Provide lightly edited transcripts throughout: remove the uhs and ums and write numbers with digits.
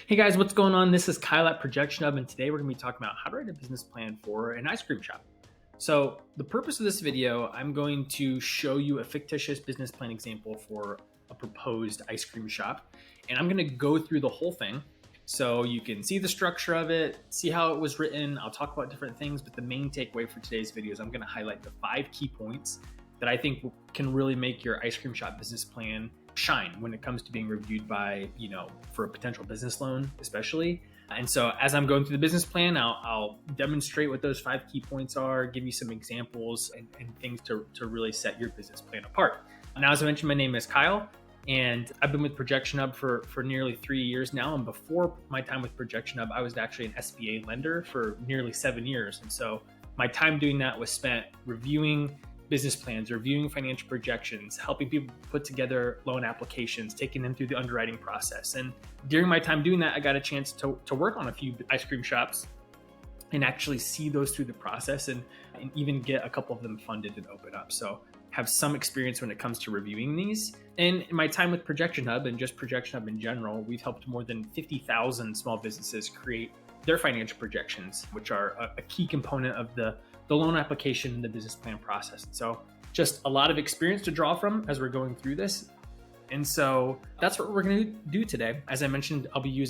Hey guys, what's going on? This is Kyle at Projection Hub, and today we're going to be talking about how to write a business plan for an ice cream shop. So, the purpose of this video, I'm going to show you a fictitious business plan example for a proposed ice cream shop, and I'm going to go through the whole thing so you can see the structure of it, see how it was written. I'll talk about different things, but the main takeaway for today's video is I'm going to highlight the 5 key points that I think can really make your ice cream shop business plan shine when it comes to being reviewed by, for a potential business loan, especially. And so as I'm going through the business plan, I'll demonstrate what those 5 key points are, give you some examples and things to really set your business plan apart. Now, as I mentioned, my name is Kyle, and I've been with Projection Hub for nearly 3 years now. And before my time with Projection Hub, I was actually an SBA lender for nearly 7 years. And so my time doing that was spent reviewing business plans, reviewing financial projections, helping people put together loan applications, taking them through the underwriting process. And during my time doing that, I got a chance to work on a few ice cream shops and actually see those through the process and even get a couple of them funded and open up. So have some experience when it comes to reviewing these. And in my time with Projection Hub and just Projection Hub in general, we've helped more than 50,000 small businesses create their financial projections, which are a key component of the loan application and the business plan process. So just a lot of experience to draw from as we're going through this. And so that's what we're going to do today. As I mentioned, I'll be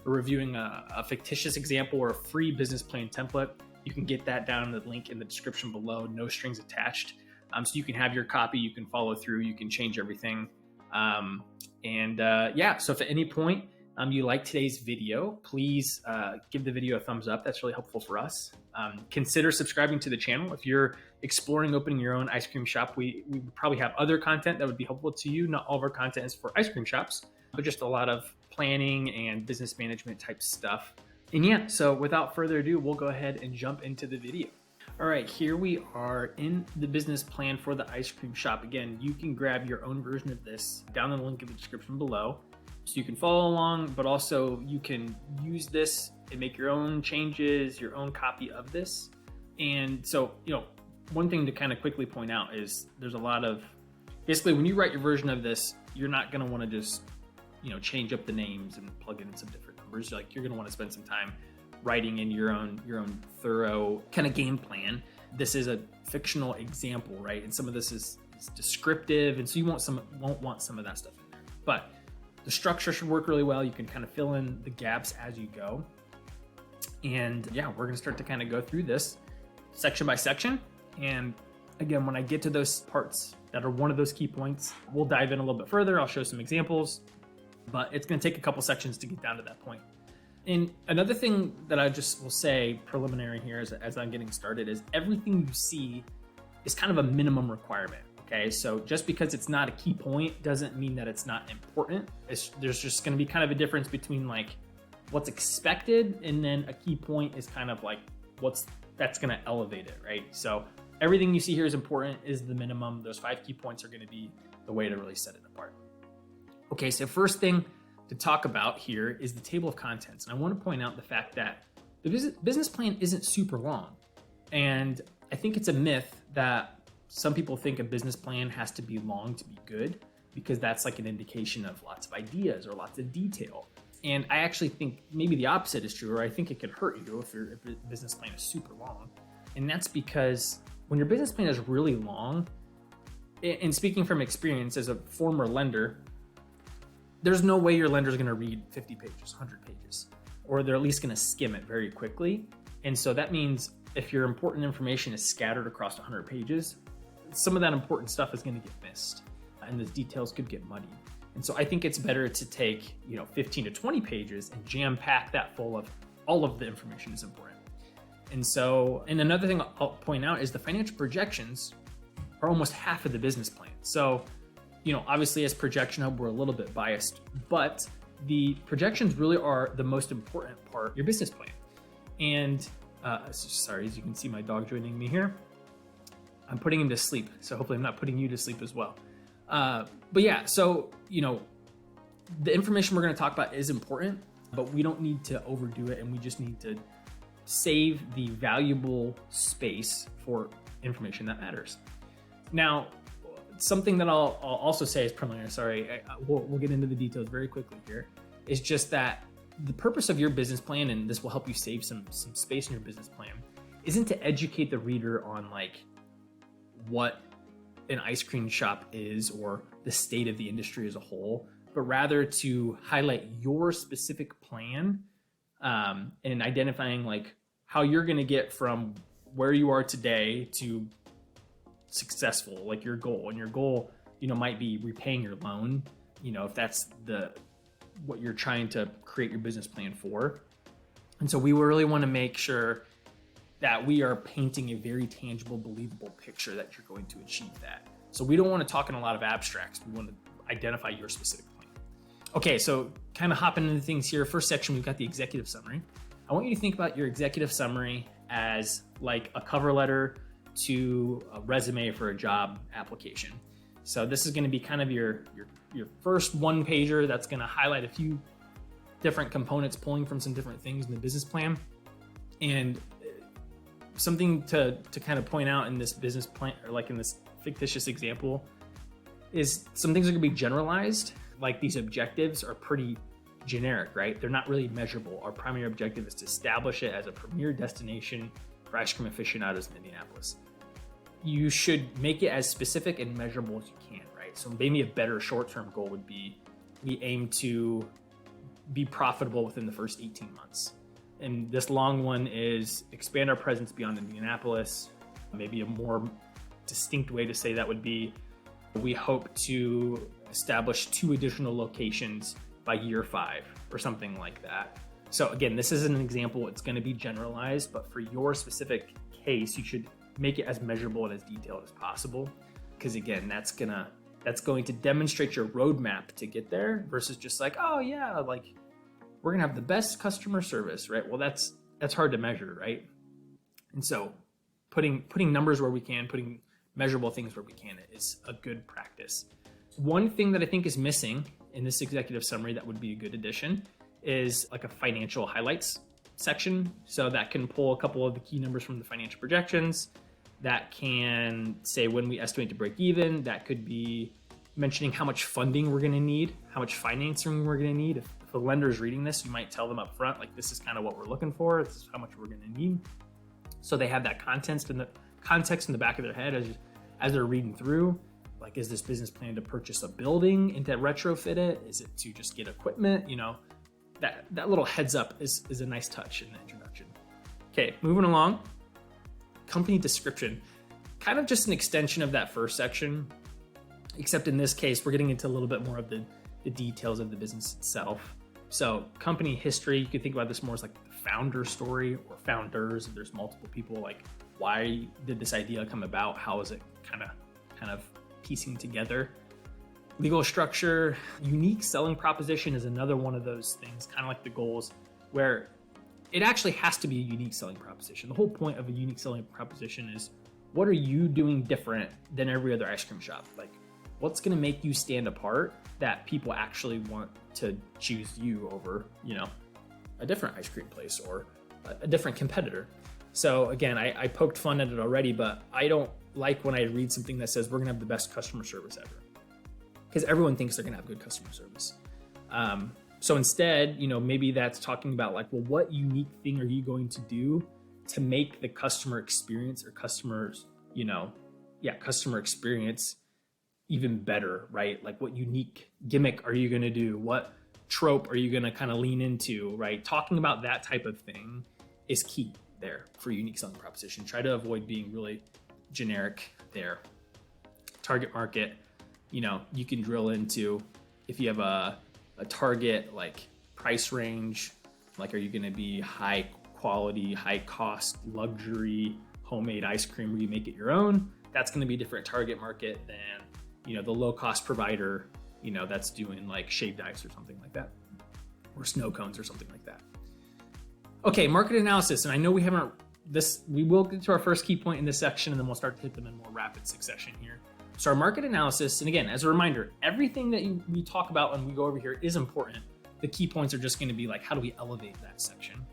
reviewing a fictitious example or a free business plan template. You can get that down in the link in the description below, no strings attached. So you can have your copy, you can follow through, you can change everything. So if at any point you like today's video, please give the video a thumbs up. That's really helpful for us. Consider subscribing to the channel. If you're exploring opening your own ice cream shop, we probably have other content that would be helpful to you. Not all of our content is for ice cream shops, but just a lot of planning and business management type stuff. And so without further ado, we'll go ahead and jump into the video. All right, here we are in the business plan for the ice cream shop. Again, you can grab your own version of this down in the link in the description below. So you can follow along, but also you can use this and make your own changes, your own copy of this. And so, one thing to kind of quickly point out is there's a lot of, basically when you write your version of this, you're not going to want to just, change up the names and plug in some different numbers. You're going to want to spend some time writing in your own thorough kind of game plan. This is a fictional example, right? And some of this is descriptive. And so you won't want some of that stuff in there, but the structure should work really well. You can kind of fill in the gaps as you go. And we're going to start to kind of go through this section by section. And again, when I get to those parts that are one of those key points, we'll dive in a little bit further. I'll show some examples, but it's going to take a couple sections to get down to that point. And another thing that I just will say preliminary here as I'm getting started is everything you see is kind of a minimum requirement. Okay, so just because it's not a key point doesn't mean that it's not important. There's just going to be kind of a difference between like what's expected and then a key point is kind of like that's going to elevate it, right? So everything you see here is important, is the minimum. Those 5 key points are going to be the way to really set it apart. Okay, so first thing to talk about here is the table of contents. And I want to point out the fact that the business plan isn't super long. And I think it's a myth that some people think a business plan has to be long to be good because that's like an indication of lots of ideas or lots of detail. And I actually think maybe the opposite is true, or I think it could hurt you if your business plan is super long. And that's because when your business plan is really long, and speaking from experience as a former lender, there's no way your lender is going to read 50 pages, 100 pages, or they're at least going to skim it very quickly. And so that means if your important information is scattered across 100 pages, some of that important stuff is going to get missed and the details could get muddy. And so I think it's better to take, 15 to 20 pages and jam pack that full of all of the information is important. And another thing I'll point out is the financial projections are almost half of the business plan. So, obviously as Projection Hub, we're a little bit biased, but the projections really are the most important part of your business plan. And sorry, as you can see my dog joining me here. I'm putting him to sleep, so hopefully I'm not putting you to sleep as well. The information we're going to talk about is important, but we don't need to overdo it, and we just need to save the valuable space for information that matters. Now, something that I'll also say is preliminary. Sorry, we'll get into the details very quickly here. Is just that the purpose of your business plan, and this will help you save some space in your business plan, isn't to educate the reader on like what an ice cream shop is or the state of the industry as a whole, but rather to highlight your specific plan, and identifying like how you're going to get from where you are today to successful, like your goal. And your goal, might be repaying your loan, if that's what you're trying to create your business plan for. And so we really want to make sure that we are painting a very tangible, believable picture that you're going to achieve that. So we don't want to talk in a lot of abstracts. We want to identify your specific plan. Okay, so kind of hopping into things here. First section, we've got the executive summary. I want you to think about your executive summary as like a cover letter to a resume for a job application. So this is going to be kind of your first one pager that's going to highlight a few different components pulling from some different things in the business plan. And something to kind of point out in this business plan, or like in this fictitious example, is some things are going to be generalized. Like these objectives are pretty generic, right? They're not really measurable. Our primary objective is to establish it as a premier destination for ice cream aficionados in Indianapolis. You should make it as specific and measurable as you can, right? So maybe a better short-term goal would be, we aim to be profitable within the first 18 months. And this long one is expand our presence beyond Indianapolis. Maybe a more distinct way to say that would be, we hope to establish 2 additional locations by year 5 or something like that. So again, this is an example. It's going to be generalized, but for your specific case, you should make it as measurable and as detailed as possible. Because again, that's going to demonstrate your roadmap to get there versus just like, oh yeah, like we're gonna have the best customer service, right? Well, that's hard to measure, right? And so putting numbers where we can, putting measurable things where we can is a good practice. One thing that I think is missing in this executive summary that would be a good addition is like a financial highlights section. So that can pull a couple of the key numbers from the financial projections. That can say when we estimate to break even. That could be mentioning how much funding we're going to need, how much financing we're going to need. If a lender is reading this, you might tell them up front, like, this is kind of what we're looking for. This is how much we're going to need. So they have that context in the back of their head as they're reading through. Like, is this business plan to purchase a building and to retrofit it? Is it to just get equipment? That little heads up is a nice touch in the introduction. Okay, moving along. Company description, kind of just an extension of that first section, except in this case, we're getting into a little bit more of the details of the business itself. So company history, you could think about this more as like the founder story or founders. If there's multiple people, like, why did this idea come about? How is it kind of piecing together? Legal structure, unique selling proposition is another one of those things, kind of like the goals, where it actually has to be a unique selling proposition. The whole point of a unique selling proposition is, what are you doing different than every other ice cream shop? Like, what's going to make you stand apart that people actually want to choose you over, a different ice cream place or a different competitor? So again, I poked fun at it already, but I don't like when I read something that says we're going to have the best customer service ever, because everyone thinks they're going to have good customer service. So instead, maybe that's talking about like, well, what unique thing are you going to do to make the customer experience or customer experience even better, right? Like, what unique gimmick are you going to do? What trope are you going to kind of lean into, right? Talking about that type of thing is key there for unique selling proposition. Try to avoid being really generic there. Target market, you can drill into, if you have a target like price range, like, are you going to be high quality, high cost, luxury, homemade ice cream where you make it your own? That's going to be a different target market than, the low cost provider, that's doing like shaved ice or something like that, or snow cones or something like that. Okay, market analysis. And I know we will get to our first key point in this section, and then we'll start to hit them in more rapid succession here. So our market analysis, and again, as a reminder, everything that we talk about when we go over here is important. The key points are just going to be like, how do we elevate that section?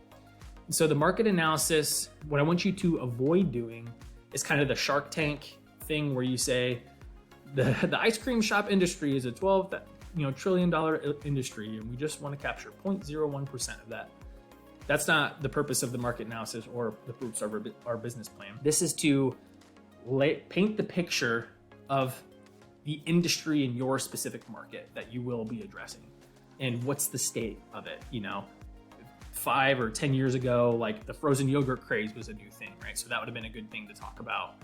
And so the market analysis, what I want you to avoid doing is kind of the Shark Tank thing where you say the ice cream shop industry is a $12 trillion-dollar industry, and we just want to capture 0.01% of that. That's not the purpose of the market analysis or the purpose of our business plan. This is to paint the picture of the industry in your specific market that you will be addressing, and what's the state of it. 5 or 10 years ago, like the frozen yogurt craze was a new thing, right? So that would have been a good thing to talk about,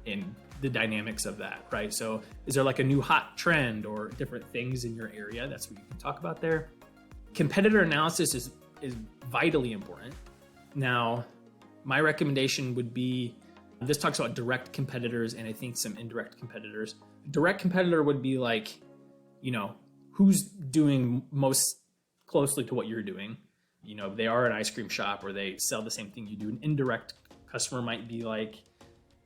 in the dynamics of that, right? So is there like a new hot trend or different things in your area? That's what you can talk about there. Competitor analysis is vitally important. Now, my recommendation would be, this talks about direct competitors and I think some indirect competitors. Direct competitor would be like, who's doing most closely to what you're doing. They are an ice cream shop or they sell the same thing you do. An indirect customer might be like,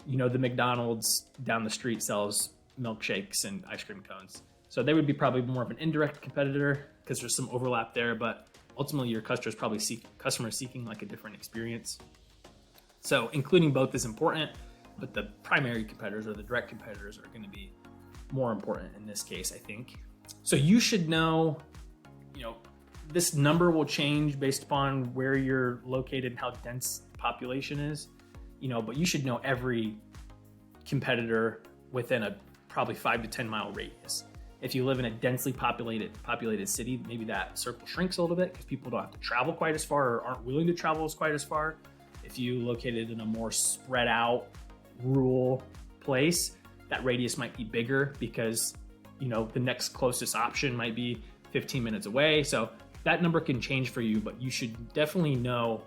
the McDonald's down the street sells milkshakes and ice cream cones. So they would be probably more of an indirect competitor because there's some overlap there, but ultimately your customers probably seeking like a different experience. So including both is important, but the primary competitors or the direct competitors are going to be more important in this case, I think. So you should know, this number will change based upon where you're located and how dense the population is, but you should know every competitor within a probably 5 to 10 mile radius. If you live in a densely populated city, maybe that circle shrinks a little bit because people don't have to travel quite as far or aren't willing to travel quite as far. If you located in a more spread out rural place, that radius might be bigger because, the next closest option might be 15 minutes away. So that number can change for you, but you should definitely know,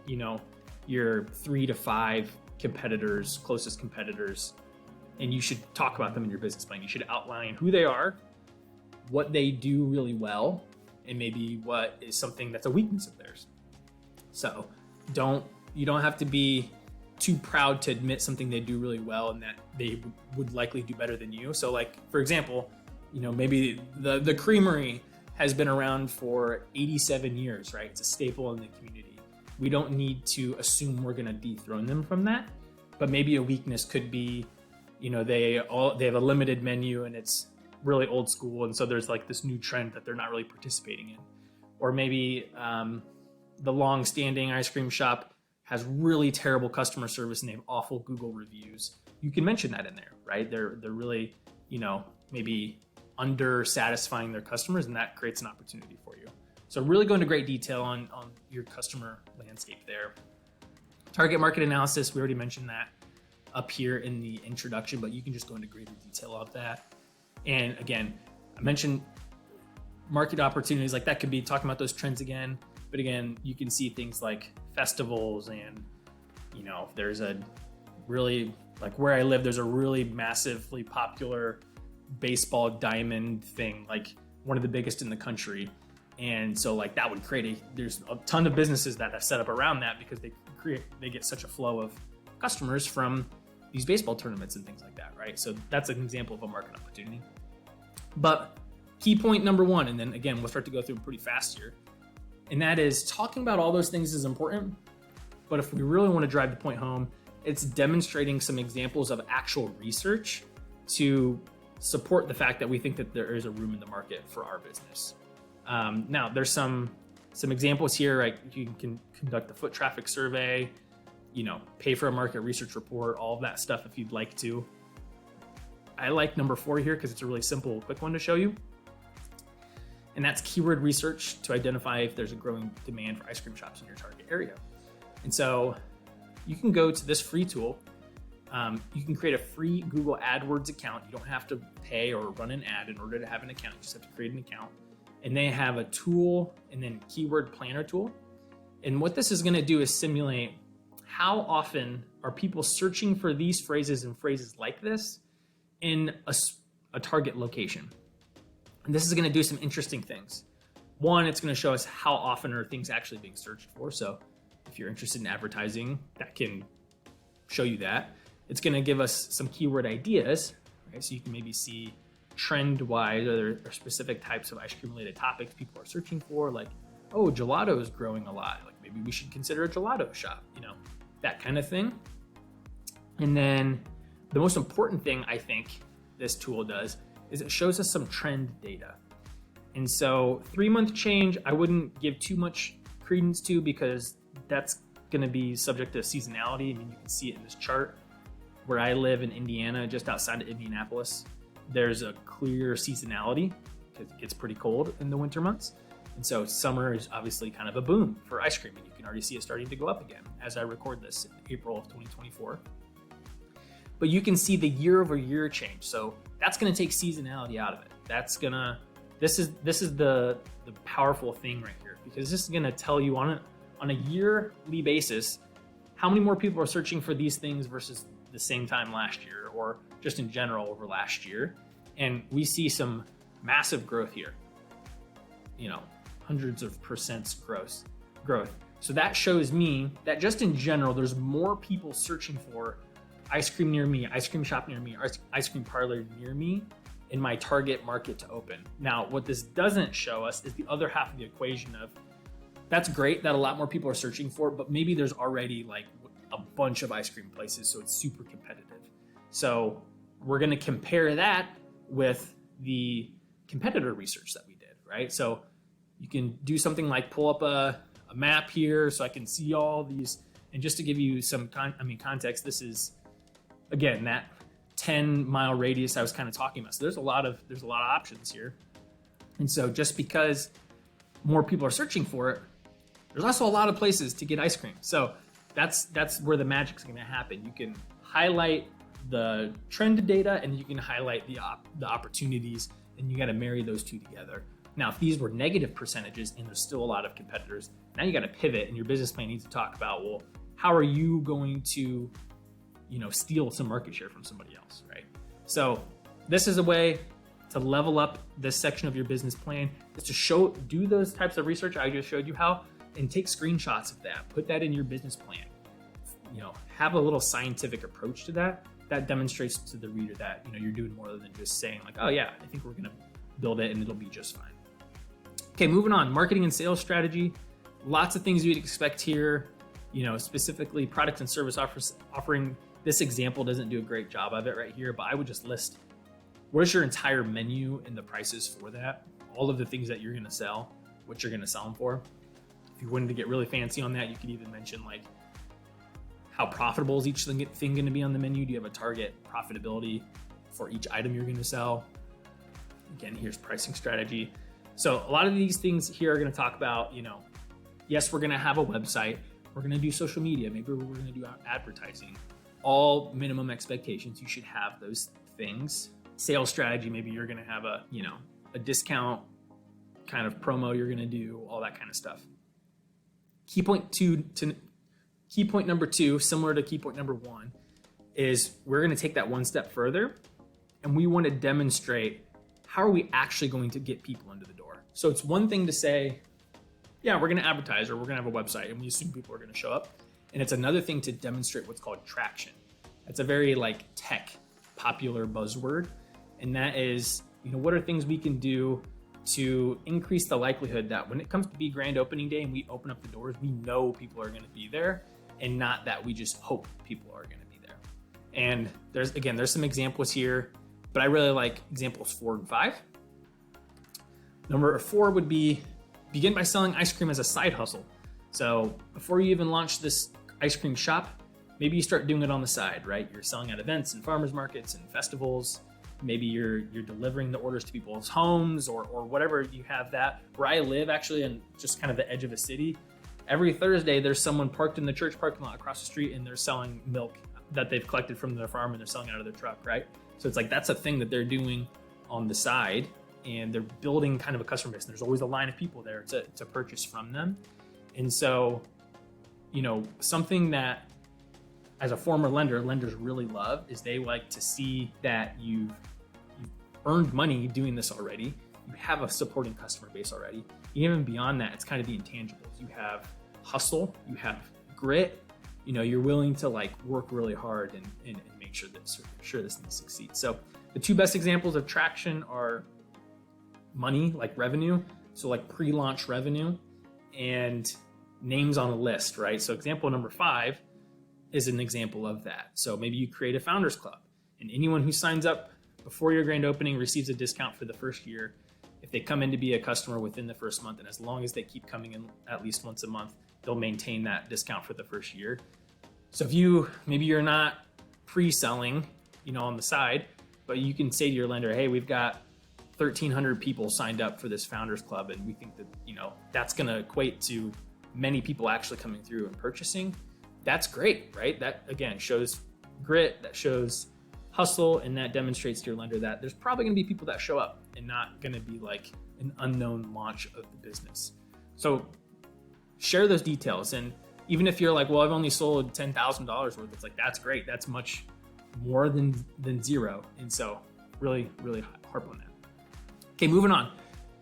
your 3 to 5 competitors, closest competitors, and you should talk about them in your business plan. You should outline who they are, what they do really well, and maybe what is something that's a weakness of theirs. So you don't have to be too proud to admit something they do really well and that they would likely do better than you. So like, for example, maybe the creamery has been around for 87 years, right? It's a staple in the community. We don't need to assume we're going to dethrone them from that, but maybe a weakness could be, they have a limited menu and it's really old school, and so there's like this new trend that they're not really participating in. Or maybe the long-standing ice cream shop has really terrible customer service and they have awful Google reviews. You can mention that in there, right? They're really, maybe under satisfying their customers, and that creates an opportunity for you. So really go into great detail on your customer landscape there. Target market analysis, we already mentioned that up here in the introduction, but you can just go into greater detail of that. And again, I mentioned market opportunities, like that could be talking about those trends again. But again, you can see things like festivals and, there's a really, like where I live, there's a really massively popular baseball diamond thing, like one of the biggest in the country. And so like that would there's a ton of businesses that have set up around that because they get such a flow of customers from these baseball tournaments and things like that, right? So that's an example of a market opportunity. But key point number 1, and then again, we'll start to go through pretty fast here, and that is talking about all those things is important. But if we really want to drive the point home, it's demonstrating some examples of actual research to support the fact that we think that there is a room in the market for our business. Now, there's some examples here, like you can conduct a foot traffic survey, pay for a market research report, all of that stuff if you'd like to. I like number 4 here because it's a really simple, quick one to show you. And that's keyword research to identify if there's a growing demand for ice cream shops in your target area. And so you can go to this free tool. You can create a free Google AdWords account. You don't have to pay or run an ad in order to have an account. You just have to create an account. And they have a tool and then keyword planner tool. And what this is going to do is simulate how often are people searching for these phrases and phrases like this in a target location. And this is going to do some interesting things. One, it's going to show us how often are things actually being searched for. So if you're interested in advertising, that can show you that. It's going to give us some keyword ideas, right? So you can maybe see trend-wise, are there specific types of ice cream related topics people are searching for, like, oh, gelato is growing a lot. Like maybe we should consider a gelato shop, that kind of thing. And then the most important thing I think this tool does is it shows us some trend data. And so 3-month change, I wouldn't give too much credence to because that's going to be subject to seasonality. I mean, you can see it in this chart. Where I live in Indiana, just outside of Indianapolis, there's a clear seasonality because it gets pretty cold in the winter months. And so summer is obviously kind of a boom for ice cream. And you can already see it starting to go up again as I record this in April of 2024. But you can see the year over year change. So that's going to take seasonality out of it. This is the powerful thing right here, because this is going to tell you on a yearly basis how many more people are searching for these things versus the same time last year, or just in general over last year. And we see some massive growth here, hundreds of percents growth. So that shows me that just in general, there's more people searching for ice cream near me, ice cream shop near me, ice cream parlor near me in my target market to open. Now, what this doesn't show us is the other half of the equation of that's great that a lot more people are searching for it, but maybe there's already like a bunch of ice cream places, so it's super competitive. So we're going to compare that with the competitor research that we did, right? So you can do something like pull up a map here so I can see all these. And just to give you some context, this is, again, that 10-mile radius I was kind of talking about. So there's a lot of options here. And so just because more people are searching for it, there's also a lot of places to get ice cream. So that's where the magic's going to happen. You can highlight the trend data and you can highlight the opportunities, and you got to marry those two together. Now, if these were negative percentages and there's still a lot of competitors, now you got to pivot, and your business plan needs to talk about, well, how are you going to, steal some market share from somebody else, right? So this is a way to level up this section of your business plan, is to do those types of research I just showed you how, and take screenshots of that, put that in your business plan. Have a little scientific approach to that. That demonstrates to the reader that, you're doing more than just saying like, oh yeah, I think we're going to build it and it'll be just fine. Okay, moving on, marketing and sales strategy. Lots of things you'd expect here, specifically product and service offering. This example doesn't do a great job of it right here, but I would just list what is your entire menu and the prices for that, all of the things that you're going to sell, what you're going to sell them for. If you wanted to get really fancy on that, you could even mention like, how profitable is each thing going to be on the menu? Do you have a target profitability for each item you're going to sell? Again, here's pricing strategy. So a lot of these things here are going to talk about, yes, we're going to have a website. We're going to do social media. Maybe we're going to do advertising. All minimum expectations. You should have those things. Sales strategy. Maybe you're going to have a discount kind of promo you're going to do, all that kind of stuff. Key point number 2, similar to key point number 1, is we're going to take that one step further, and we want to demonstrate how are we actually going to get people into the door. So it's one thing to say, yeah, we're going to advertise or we're going to have a website and we assume people are going to show up. And it's another thing to demonstrate what's called traction. That's a very tech popular buzzword. And that is, what are things we can do to increase the likelihood that when it comes to be grand opening day and we open up the doors, we know people are going to be there, and not that we just hope people are going to be there. And there's some examples here, but I really like examples 4 and 5. Number 4 would be begin by selling ice cream as a side hustle. So before you even launch this ice cream shop, maybe you start doing it on the side, right? You're selling at events and farmers markets and festivals. Maybe you're delivering the orders to people's homes or whatever you have that. Where I live, actually, in just kind of the edge of a city, every Thursday there's someone parked in the church parking lot across the street, and they're selling milk that they've collected from their farm and they're selling out of their truck, right? So it's like that's a thing that they're doing on the side, and they're building kind of a customer base. And there's always a line of people there to purchase from them. And so, something that as a former lender, lenders really love is they like to see that you've earned money doing this already. You have a supporting customer base already. Even beyond that, it's kind of the intangibles. You have hustle, you have grit, you're willing to work really hard and make sure this thing succeeds. So the 2 best examples of traction are money, like revenue. So pre-launch revenue and names on a list, right? So example number 5 is an example of that. So maybe you create a founders club, and anyone who signs up before your grand opening receives a discount for the first year. if they come in to be a customer within the first month, and as long as they keep coming in at least once a month, they'll maintain that discount for the first year. So if maybe you're not pre-selling, on the side, but you can say to your lender, hey, we've got 1,300 people signed up for this Founders Club, and we think that, that's going to equate to many people actually coming through and purchasing. That's great, right? That, again, shows grit, that shows hustle, and that demonstrates to your lender that there's probably going to be people that show up and not going to be like an unknown launch of the business. So share those details. And even if you're like, well, I've only sold $10,000 worth, it's like, that's great. That's much more than zero. And so really, really harp on that. Okay, moving on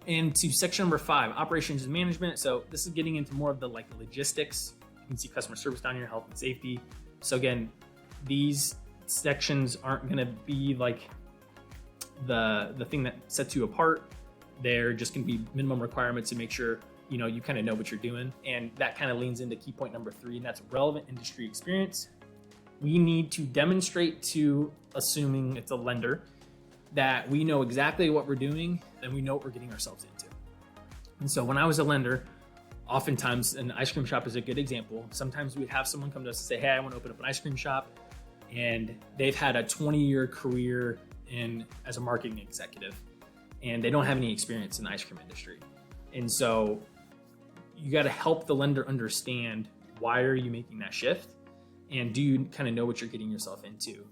into section number 5, operations and management. So this is getting into more of the like logistics. You can see customer service down here, health and safety. So again, these sections aren't going to be like the thing that sets you apart. They're just going to be minimum requirements to make sure you kind of know what you're doing. And that kind of leans into key point number 3, and that's relevant industry experience. We need to demonstrate to, assuming it's a lender, that we know exactly what we're doing and we know what we're getting ourselves into. And so when I was a lender, oftentimes an ice cream shop is a good example. Sometimes we'd have someone come to us and say, hey, I want to open up an ice cream shop. And they've had a 20-year career as a marketing executive, and they don't have any experience in the ice cream industry. And so you got to help the lender understand, why are you making that shift? And do you kind of know what you're getting yourself into,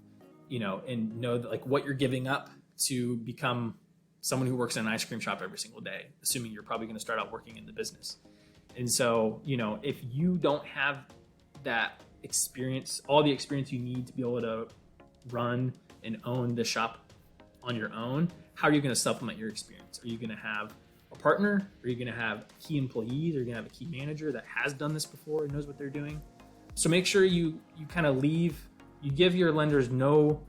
and know that like what you're giving up to become someone who works in an ice cream shop every single day, assuming you're probably going to start out working in the business. And so, if you don't have that experience, all the experience you need to be able to run and own the shop on your own, how are you going to supplement your experience? Are you going to have a partner? Are you going to have key employees? Are you going to have a key manager that has done this before and knows what they're doing? So make sure you kind of you give your lenders no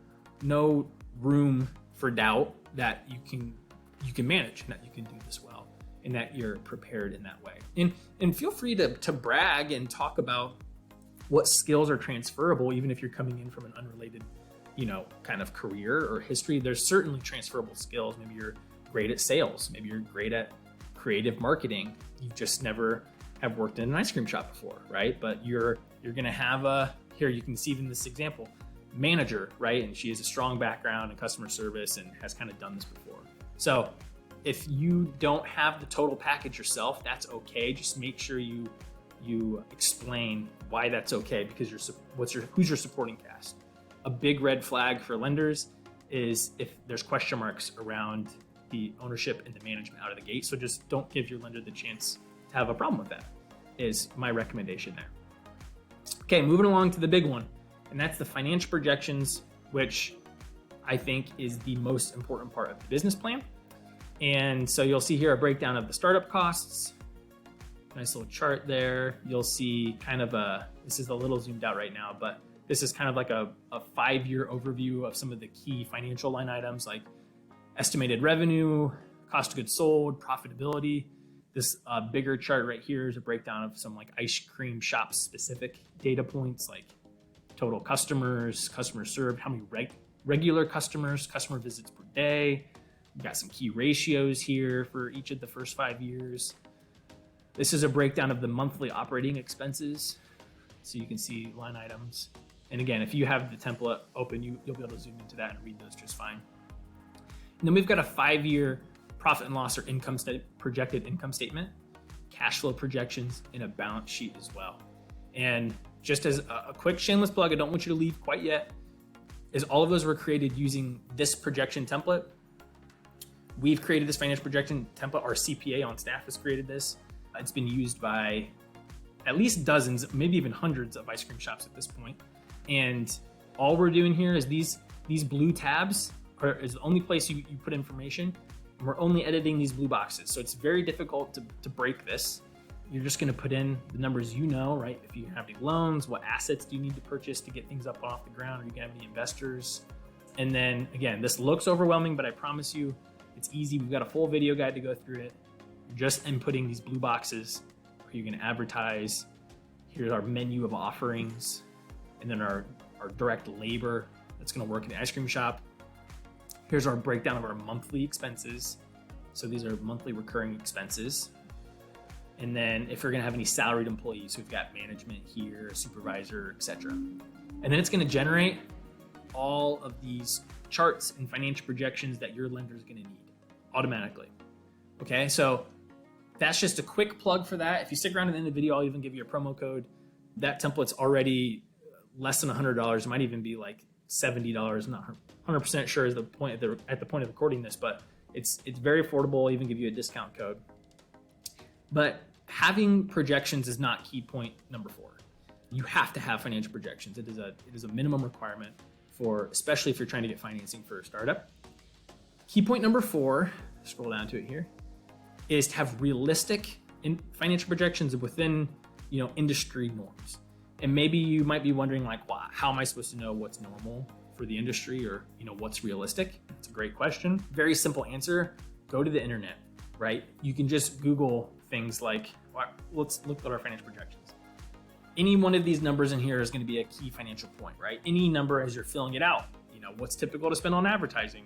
room for doubt that you can manage, and that you can do this well, and that you're prepared in that way. And feel free to brag and talk about what skills are transferable, even if you're coming in from an unrelated, kind of career or history. There's certainly transferable skills. Maybe you're great at sales. Maybe you're great at creative marketing. You just never have worked in an ice cream shop before, right? But you're going to have here you can see in this example, manager, right? And she has a strong background in customer service and has kind of done this before. So if you don't have the total package yourself, that's okay. Just make sure you explain why that's okay, because who's your supporting cast. A big red flag for lenders is if there's question marks around the ownership and the management out of the gate. So just don't give your lender the chance to have a problem with that, is my recommendation there. Okay, moving along to the big one, and that's the financial projections, which I think is the most important part of the business plan. And so you'll see here a breakdown of the startup costs. Nice little chart there. You'll see kind of this is a little zoomed out right now, but this is kind of like a 5-year overview of some of the key financial line items, like estimated revenue, cost of goods sold, profitability. This bigger chart right here is a breakdown of some like ice cream shop specific data points, like total customers, customers served, how many regular customers, customer visits per day. We've got some key ratios here for each of the first 5 years. This is a breakdown of the monthly operating expenses. So you can see line items. And again, if you have the template open, you'll be able to zoom into that and read those just fine. And then we've got a 5-year profit and loss or projected income statement, cash flow projections, and a balance sheet as well. And just as a quick shameless plug, I don't want you to leave quite yet, is all of those were created using this projection template. We've created this financial projection template. Our CPA on staff has created this. It's been used by at least dozens, maybe even hundreds of ice cream shops at this point. And all we're doing here is these blue tabs is the only place you put information. And we're only editing these blue boxes. So it's very difficult to break this. You're just going to put in the numbers right? If you have any loans, what assets do you need to purchase to get things up and off the ground? Are you going to have any investors? And then again, this looks overwhelming, but I promise you it's easy. We've got a full video guide to go through it. You're just inputting these blue boxes. Are you going to advertise? Here's our menu of offerings. And then our direct labor that's going to work in the ice cream shop. Here's our breakdown of our monthly expenses. So these are monthly recurring expenses. And then if you're gonna have any salaried employees, we've got management here, supervisor, etc. And then it's gonna generate all of these charts and financial projections that your lender is gonna need automatically. Okay, so that's just a quick plug for that. If you stick around to the end of the video, I'll even give you a promo code. That template's already less than $100. It might even be like $70. I'm not 100% sure at the point of recording this, but it's very affordable. I'll even give you a discount code. But having projections is not key point number 4. You have to have financial projections. It is a minimum requirement for, especially if you're trying to get financing for a startup. Key point number 4, scroll down to it here, is to have realistic financial projections within, industry norms. And maybe you might be wondering, like, wow, how am I supposed to know what's normal for the industry, or what's realistic? It's a great question. Very simple answer. Go to the internet, right? You can just Google things like, let's look at our financial projections. Any one of these numbers in here is going to be a key financial point, right? Any number as you're filling it out. What's typical to spend on advertising?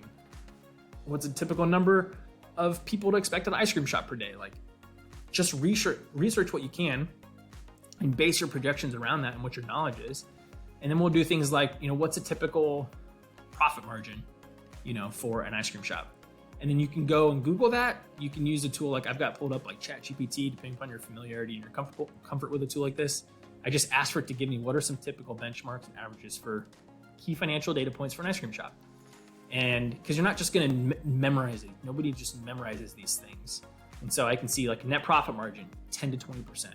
What's a typical number of people to expect at an ice cream shop per day? Like, just research what you can and base your projections around that and what your knowledge is. And then we'll do things like, what's a typical profit margin, for an ice cream shop? And then you can go and Google that. You can use a tool like I've got pulled up, like ChatGPT, depending upon your familiarity and your comfort with a tool like this. I just asked for it to give me what are some typical benchmarks and averages for key financial data points for an ice cream shop. And because you're not just going to memorize it. Nobody just memorizes these things. And so I can see like net profit margin, 10 to 20%.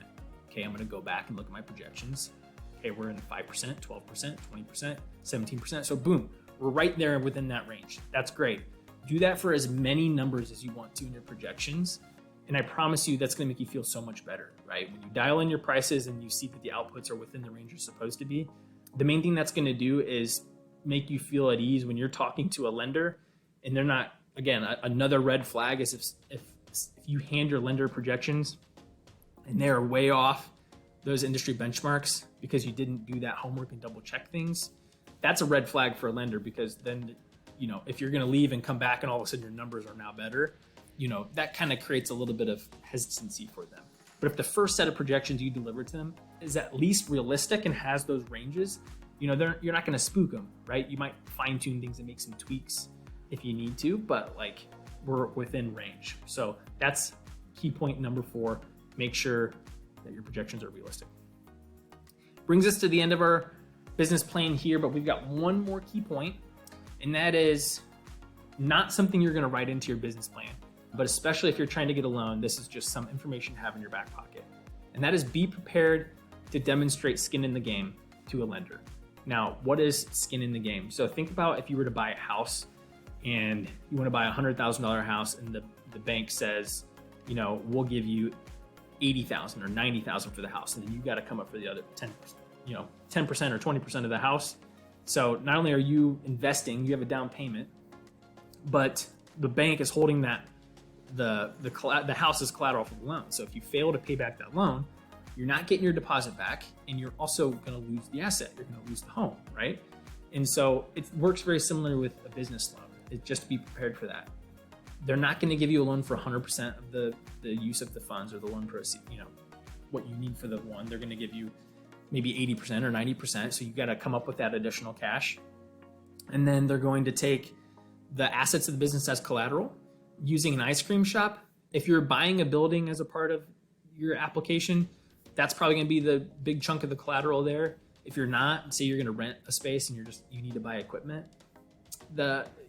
Okay, I'm going to go back and look at my projections. Okay, we're in 5%, 12%, 20%, 17%. So boom, we're right there within that range. That's great. Do that for as many numbers as you want to in your projections. And I promise you that's going to make you feel so much better, right? When you dial in your prices and you see that the outputs are within the range you're supposed to be, the main thing that's going to do is make you feel at ease when you're talking to a lender and they're not, again, another red flag is if you hand your lender projections and they're way off those industry benchmarks because you didn't do that homework and double check things, that's a red flag for a lender, because then, if you're going to leave and come back and all of a sudden your numbers are now better, that kind of creates a little bit of hesitancy for them. But if the first set of projections you deliver to them is at least realistic and has those ranges, you're not going to spook them, right? You might fine tune things and make some tweaks if you need to, but like we're within range. So that's key point number 4. Make sure that your projections are realistic. Brings us to the end of our business plan here, but we've got one more key point, and that is not something you're going to write into your business plan, but especially if you're trying to get a loan, this is just some information to have in your back pocket. And that is be prepared to demonstrate skin in the game to a lender. Now, what is skin in the game? So think about if you were to buy a house and you want to buy a $100,000 house and the bank says, we'll give you $80,000 or $90,000 for the house, and then you got to come up for the other 10%, 10% or 20% of the house. So not only are you investing, you have a down payment, but the bank is holding that the house is collateral for the loan. So if you fail to pay back that loan, you're not getting your deposit back, and you're also going to lose the asset. You're going to lose the home, right? And so it works very similar with a business loan. It's just to be prepared for that. They're not going to give you a loan for 100% of the use of the funds or the loan proceed, what you need for the one. They're going to give you maybe 80% or 90%. So you got to come up with that additional cash. And then they're going to take the assets of the business as collateral using an ice cream shop. If you're buying a building as a part of your application, that's probably going to be the big chunk of the collateral there. If you're not, say you're going to rent a space and you need to buy equipment,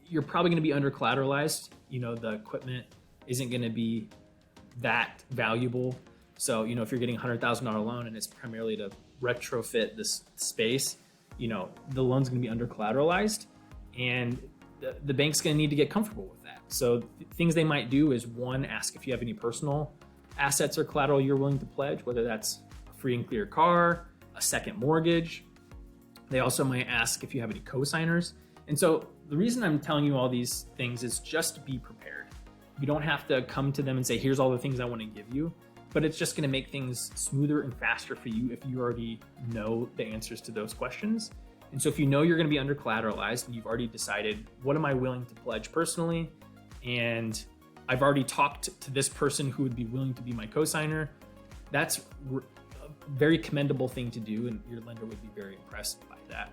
you're probably going to be under collateralized. The equipment isn't going to be that valuable. So, if you're getting a $100,000 loan and it's primarily to retrofit this space, the loan's going to be under collateralized, and the bank's going to need to get comfortable with that. So things they might do is, one, ask if you have any personal assets or collateral you're willing to pledge, whether that's a free and clear car, a second mortgage. They also might ask if you have any co-signers. And so the reason I'm telling you all these things is just to be prepared. You don't have to come to them and say, here's all the things I want to give you, but it's just going to make things smoother and faster for you if you already know the answers to those questions. And so if you know you're going to be under collateralized and you've already decided, what am I willing to pledge personally? And I've already talked to this person who would be willing to be my cosigner. That's a very commendable thing to do, and your lender would be very impressed by that.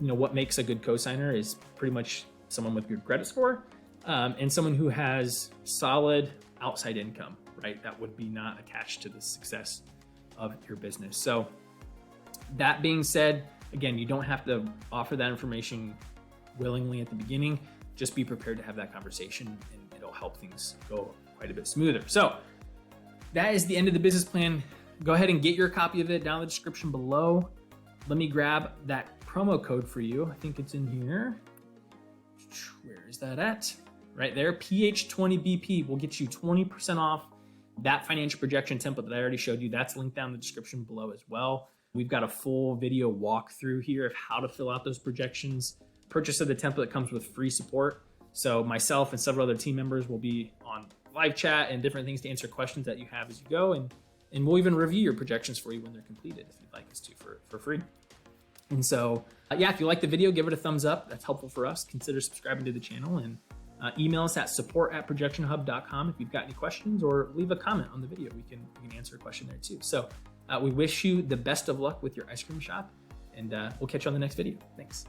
What makes a good cosigner is pretty much someone with good credit score, and someone who has solid outside income, right? That would be not attached to the success of your business. So that being said, again, you don't have to offer that information willingly at the beginning. Just be prepared to have that conversation, and it'll help things go quite a bit smoother. So that is the end of the business plan. Go ahead and get your copy of it down in the description below. Let me grab that promo code for you. I think it's in here. Where is that at? Right there. PH20BP will get you 20% off that financial projection template that I already showed you. That's linked down in the description below as well. We've got a full video walkthrough here of how to fill out those projections. Purchase of the template comes with free support. So myself and several other team members will be on live chat and different things to answer questions that you have as you go. And we'll even review your projections for you when they're completed if you'd like us to for free. And so, yeah, if you like the video, give it a thumbs up. That's helpful for us. Consider subscribing to the channel, and email us at support@projectionhub.com if you've got any questions, or leave a comment on the video. We can answer a question there too. So we wish you the best of luck with your ice cream shop, and we'll catch you on the next video. Thanks.